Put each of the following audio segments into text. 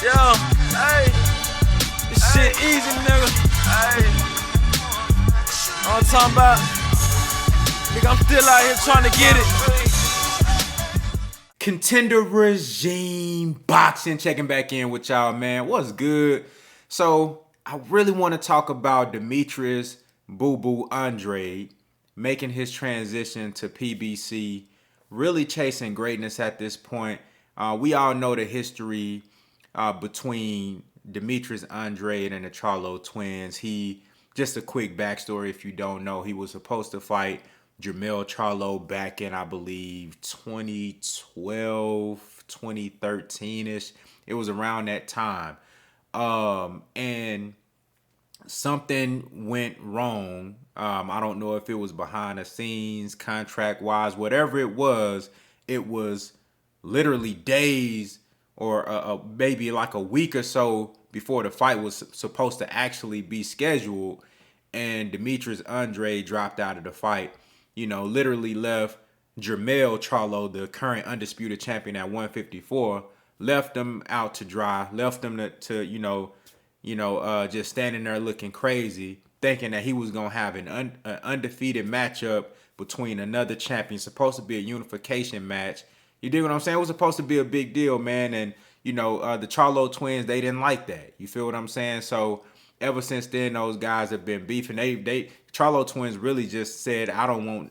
Yo, hey, this shit easy, nigga. Hey, all I'm talking about, nigga, I'm still out here trying to get it. Contender Regime Boxing, checking back in with y'all, man. What's good? So, I really want to talk about Demetrius Boo Boo Andrade making his transition to PBC, really chasing greatness at this point. We all know the history between Demetrius Andrade and the Charlo twins. Just a quick backstory if you don't know, he was supposed to fight Jermall Charlo back in, I believe, 2012, 2013-ish. It was around that time. And something went wrong. I don't know if it was behind the scenes, contract-wise, whatever it was literally days or maybe like a week or so before the fight was supposed to actually be scheduled, and Demetrius Andrade dropped out of the fight. Literally left Jermall Charlo, the current undisputed champion at 154, left them out to dry, left them to just standing there looking crazy, thinking that he was gonna have an undefeated matchup between another champion, supposed to be a unification match. You dig what I'm saying? It was supposed to be a big deal, man. And the Charlo twins, they didn't like that. You feel what I'm saying? So ever since then, those guys have been beefing. They Charlo twins really just said,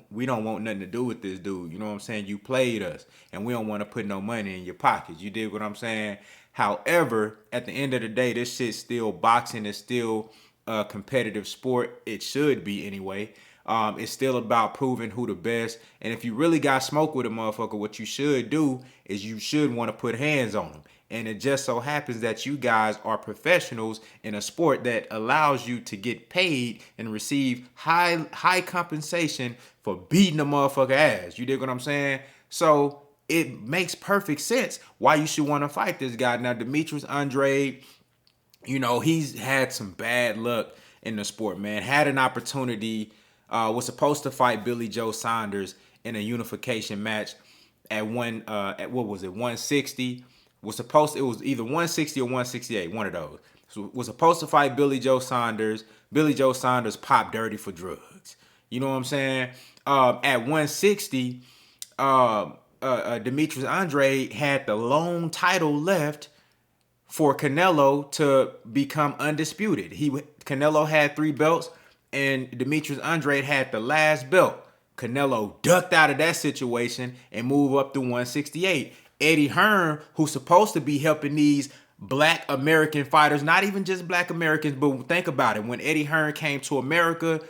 we don't want nothing to do with this dude. You know what I'm saying? You played us, and we don't want to put no money in your pockets. You dig what I'm saying? However, at the end of the day, this shit's still boxing. It's still a competitive sport. It should be anyway. It's still about proving who the best. And if you really got smoke with a motherfucker, what you should do is you should want to put hands on them. And it just so happens that you guys are professionals in a sport that allows you to get paid and receive high compensation for beating a motherfucker ass. You dig what I'm saying? So it makes perfect sense why you should want to fight this guy. Now, Demetrius Andrade, he's had some bad luck in the sport, man. Had an opportunity, was supposed to fight Billy Joe Saunders in a unification match at 160. It was either 160 or 168, one of those. So was supposed to fight Billy Joe Saunders. Billy Joe Saunders popped dirty for drugs. You know what I'm saying? At 160, Demetrius Andrade had the lone title left for Canelo to become undisputed. Canelo had 3 belts, and Demetrius Andrade had the last belt. Canelo ducked out of that situation and moved up to 168. Eddie Hearn, who's supposed to be helping these black American fighters, not even just black Americans, but think about it. When Eddie Hearn came to America,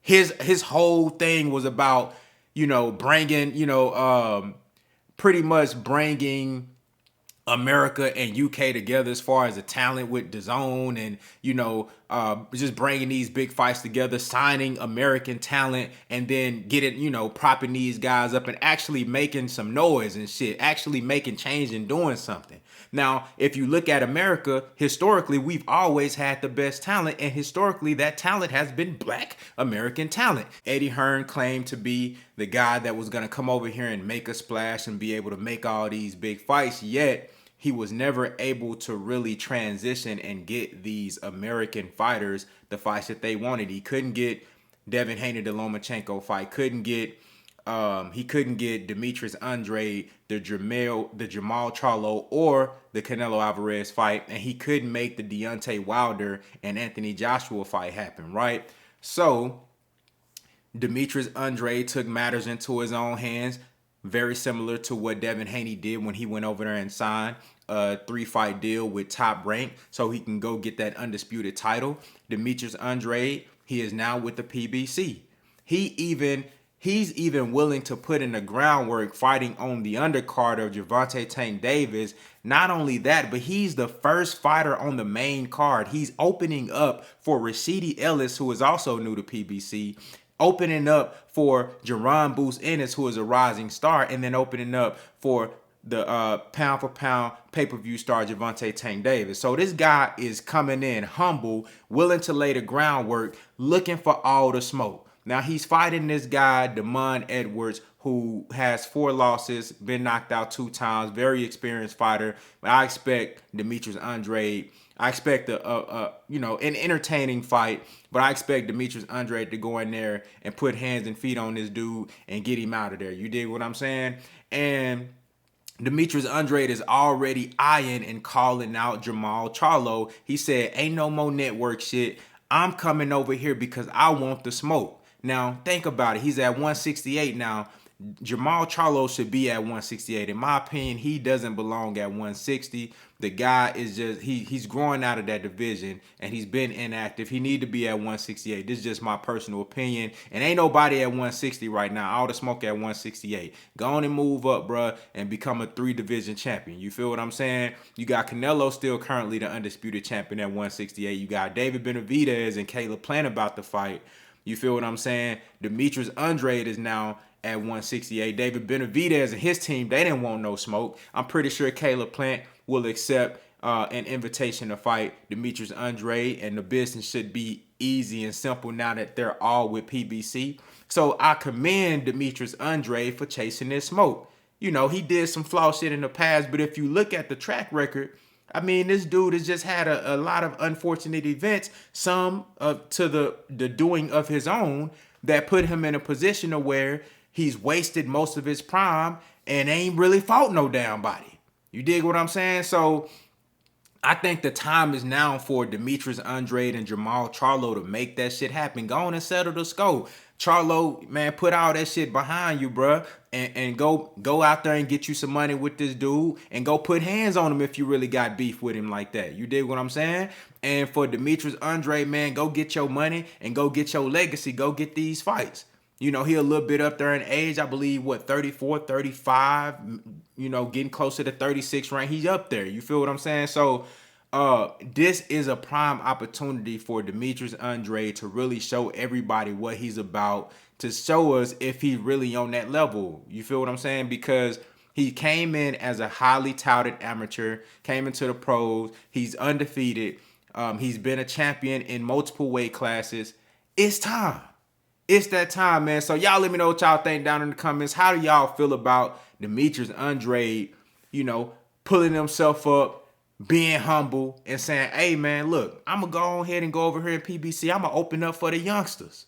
his whole thing was about, pretty much bringing America and UK together as far as the talent with DAZN and, just bringing these big fights together, signing American talent, and then getting, propping these guys up and actually making some noise and shit, actually making change and doing something. Now, if you look at America, historically, we've always had the best talent, and historically, that talent has been black American talent. Eddie Hearn claimed to be the guy that was going to come over here and make a splash and be able to make all these big fights, yet he was never able to really transition and get these American fighters the fights that they wanted. He couldn't get Devin Haney, the Lomachenko fight. He couldn't get Demetrius Andrade, the Jermall Charlo, or the Canelo Alvarez fight, and he couldn't make the Deontay Wilder and Anthony Joshua fight happen, right? So Demetrius Andrade took matters into his own hands, very similar to what Devin Haney did when he went over there and signed a 3-fight deal with Top Rank so he can go get that undisputed title. Demetrius Andrade, he is now with the PBC. He's even willing to put in the groundwork fighting on the undercard of Gervonta Tank Davis. Not only that, but he's the first fighter on the main card. He's opening up for Rashidi Ellis, who is also new to PBC, opening up for Jerron Boost Ennis, who is a rising star, and then opening up for the pound-for-pound pay-per-view star Gervonta Tank Davis. So this guy is coming in humble, willing to lay the groundwork, looking for all the smoke. Now he's fighting this guy, Damon Edwards, who has 4 losses, been knocked out 2 times, very experienced fighter. But I expect Demetrius Andrade. I expect an entertaining fight, but I expect Demetrius Andrade to go in there and put hands and feet on this dude and get him out of there. You dig what I'm saying? And Demetrius Andrade is already eyeing and calling out Jermall Charlo. He said, ain't no more network shit. I'm coming over here because I want the smoke. Now, think about it. He's at 168 now. Jermall Charlo should be at 168. In my opinion, he doesn't belong at 160. The guy is just, he's growing out of that division, and he's been inactive. He need to be at 168. This is just my personal opinion. And ain't nobody at 160 right now. All the smoke at 168. Go on and move up, bruh, and become a 3-division champion. You feel what I'm saying? You got Canelo still currently the undisputed champion at 168. You got David Benavidez and Caleb Plant about to fight. You feel what I'm saying? Demetrius Andrade is now at 168. David Benavidez and his team, they didn't want no smoke. I'm pretty sure Caleb Plant will accept an invitation to fight Demetrius Andrade, and the business should be easy and simple now that they're all with PBC. So I commend Demetrius Andrade for chasing this smoke. You know, he did some flaw shit in the past, but if you look at the track record, I mean, this dude has just had a lot of unfortunate events, some to the doing of his own, that put him in a position of where he's wasted most of his prime and ain't really fought no damn body. You dig what I'm saying? So I think the time is now for Demetrius Andrade and Jermall Charlo to make that shit happen. Go on and settle the score. Charlo, man, put all that shit behind you, bruh, and go out there and get you some money with this dude and go put hands on him if you really got beef with him like that. You dig what I'm saying? And for Demetrius Andrade, man, go get your money and go get your legacy. Go get these fights. You know, he a little bit up there in age. I believe, 34, 35, you know, getting closer to 36 rank. He's up there. You feel what I'm saying? So this is a prime opportunity for Demetrius Andrade to really show everybody what he's about, to show us if he's really on that level. You feel what I'm saying? Because he came in as a highly touted amateur, came into the pros. He's undefeated. He's been a champion in multiple weight classes. It's time. It's that time, man. So y'all let me know what y'all think down in the comments. How do y'all feel about Demetrius Andrade, you know, pulling himself up, being humble, and saying, hey, man, look, I'm going to go ahead and go over here in PBC. I'm going to open up for the youngsters.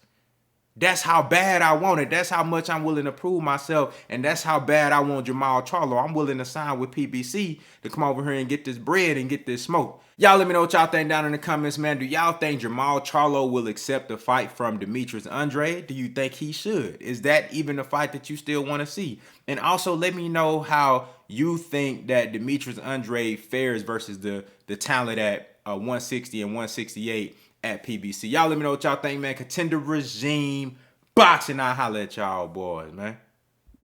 That's how bad I want it. That's how much I'm willing to prove myself. And that's how bad I want Jermall Charlo. I'm willing to sign with PBC to come over here and get this bread and get this smoke. Y'all let me know what y'all think down in the comments, man. Do y'all think Jermall Charlo will accept the fight from Demetrius Andrade? Do you think he should? Is that even a fight that you still want to see? And also let me know how you think that Demetrius Andrade fares versus the talent at 160 and 168 at PBC. Y'all let me know what y'all think, man. Contender regime boxing. I'll holla at y'all boys, man.